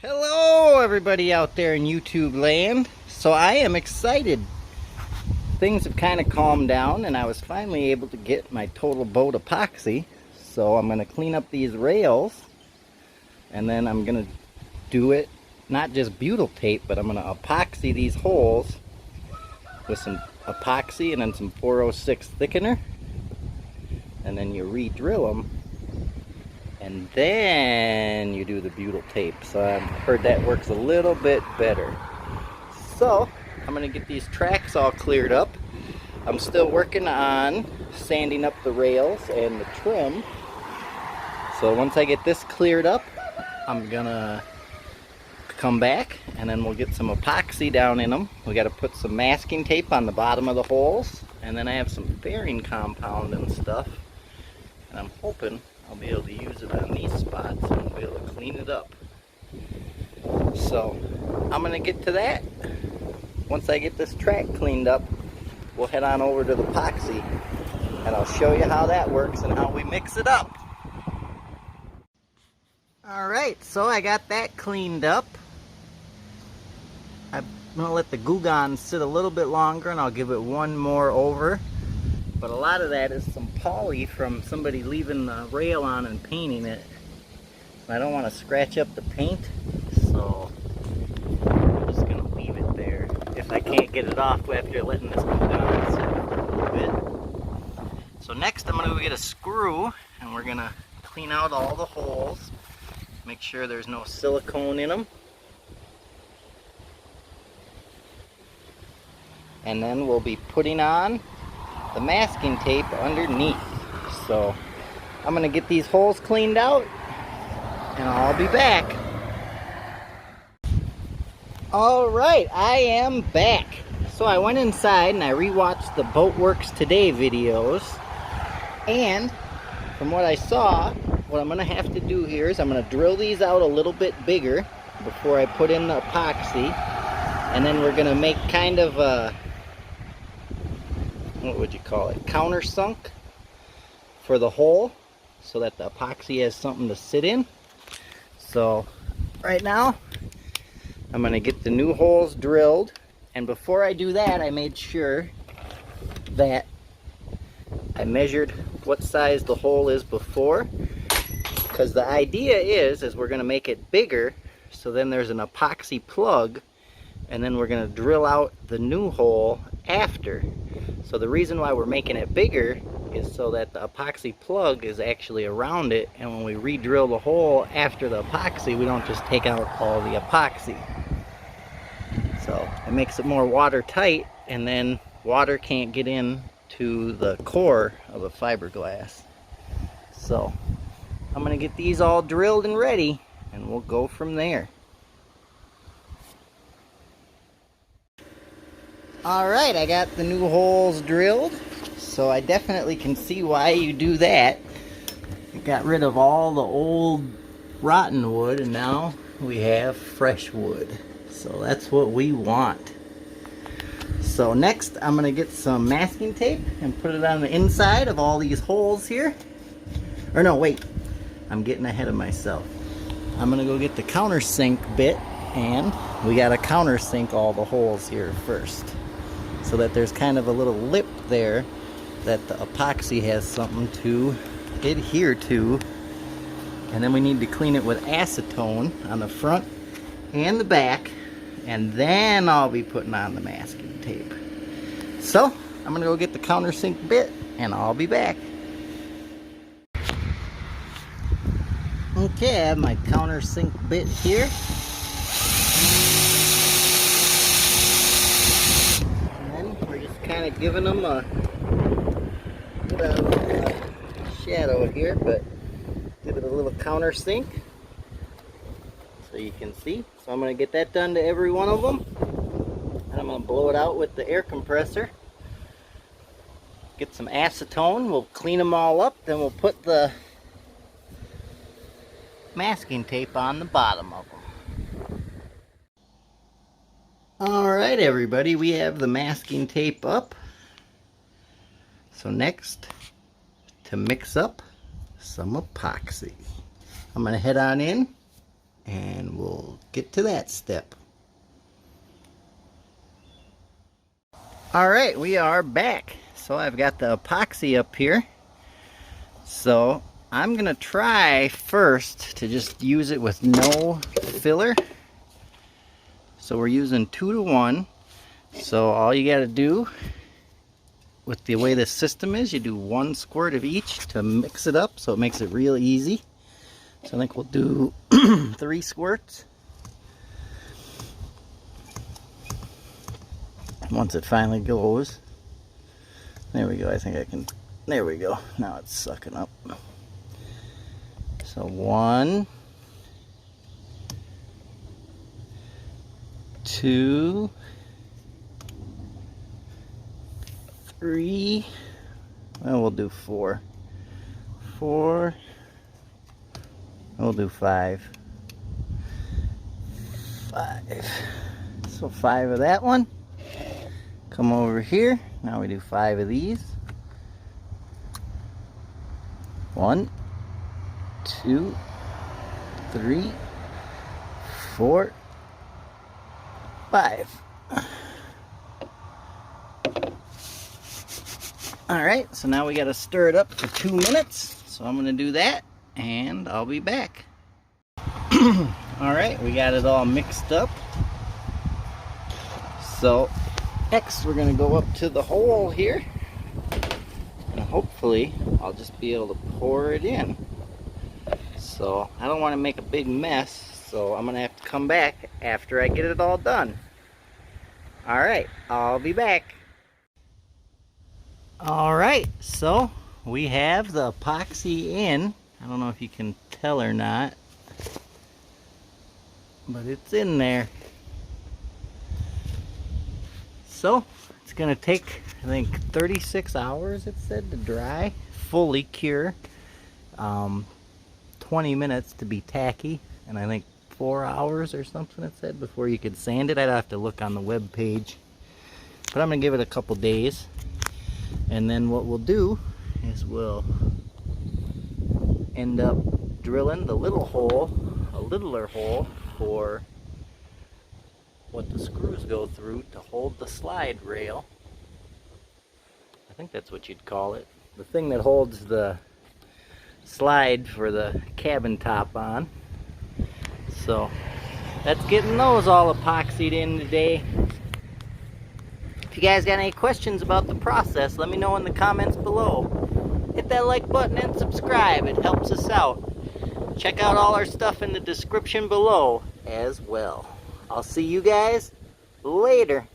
Hello everybody out there in YouTube land. So I am excited. Things have kind of calmed down and I was finally able to get my total boat epoxy. So I'm going to clean up these rails and then I'm going to do it not just butyl tape, but I'm going to epoxy these holes with some epoxy and then some 406 thickener, and then you re-drill them and then you do the butyl tape. So I've heard that works a little bit better. So I'm going to get these tracks all cleared up. I'm still working on sanding up the rails and the trim. So once I get this cleared up, I'm going to come back and then we'll get some epoxy down in them. We got to put some masking tape on the bottom of the holes, and then I have some bearing compound and stuff, and I'm hoping I'll be able to use it on these spots and be able to clean it up. So I'm going to get to that. Once I get this track cleaned up, we'll head on over to the epoxy and I'll show you how that works and how we mix it up. Alright, so I got that cleaned up. I'm going to let the Goo-Gon sit a little bit longer and I'll give it one more over. But a lot of that is some poly from somebody leaving the rail on and painting it. I don't want to scratch up the paint, so I'm just going to leave it there. If I can't get it off after letting this Goo-Gon sit for a little bit. So next I'm going to go get a screw and we're going to clean out all the holes. Make sure there's no silicone in them. And then we'll be putting on the masking tape underneath. So I'm going to get these holes cleaned out and I'll be back. Alright, I am back. So I went inside and I rewatched the Boatworks Today videos, and from what I saw, what I'm going to have to do here is I'm going to drill these out a little bit bigger before I put in the epoxy, and then we're going to make kind of a, what would you call it, countersunk for the hole so that the epoxy has something to sit in. So right now I'm going to get the new holes drilled, and before I do that I made sure that I measured what size the hole is before, because the idea is we're going to make it bigger so then there's an epoxy plug, and then we're going to drill out the new hole after. So the reason why we're making it bigger is so that the epoxy plug is actually around it, and when we re-drill the hole after the epoxy, we don't just take out all the epoxy. So it makes it more watertight, and then water can't get in to the core of a fiberglass. So I'm going to get these all drilled and ready, and we'll go from there. Alright, I got the new holes drilled, so I definitely can see why you do that. You got rid of all the old rotten wood, and now we have fresh wood. So that's what we want. So next I'm going to get some masking tape and put it on the inside of all these holes here. Or no, wait, I'm getting ahead of myself. I'm going to go get the countersink bit, and we got to countersink all the holes here first, so that there's kind of a little lip there that the epoxy has something to adhere to. And then we need to clean it with acetone on the front and the back, and then I'll be putting on the masking tape. So I'm gonna go get the countersink bit and I'll be back. Okay, I have my countersink bit here. Kind of giving them a bit of shadow here, but give it a little countersink so you can see. So I'm going to get that done to every one of them, and I'm going to blow it out with the air compressor. Get some acetone, we'll clean them all up, then we'll put the masking tape on the bottom of them. Alright everybody, we have the masking tape up. So next, to mix up some epoxy. I'm going to head on in and we'll get to that step. Alright, we are back. So I've got the epoxy up here. So I'm going to try first to just use it with no filler. So we're using 2-to-1. So all you got to do with the way this system is, you do 1 squirt of each to mix it up, so it makes it real easy. So I think we'll do 3 squirts. Once it finally goes. There we go. I think I can. There we go. Now it's sucking up. So 1, 2, 3. Well, we'll do 4. 4. We'll do 5. 5. So 5 of that one. Come over here. Now we do 5 of these. 1, 2, 3, 4, 5. Alright, so now we got to stir it up for 2 minutes. So I'm going to do that and I'll be back. Alright, we got it all mixed up. So next we're going to go up to the hole here. And hopefully I'll just be able to pour it in. So I don't want to make a big mess, so I'm going to have to come back after I get it all done. Alright, I'll be back. Alright, so we have the epoxy in. I don't know if you can tell or not, but it's in there. So it's going to take, I think, 36 hours, it said, to dry, fully cure. 20 minutes to be tacky, and I think 4 hours or something it said before you could sand it. I'd have to look on the web page, but I'm going to give it a couple days. And then what we'll do is we'll end up drilling the little hole, a littler hole, for what the screws go through to hold the slide rail. I think that's what you'd call it. The thing that holds the slide for the cabin top on. So that's getting those all epoxied in today. If you guys got any questions about the process, let me know in the comments below. Hit that like button and subscribe, it helps us out. Check out all our stuff in the description below as well. I'll see you guys later.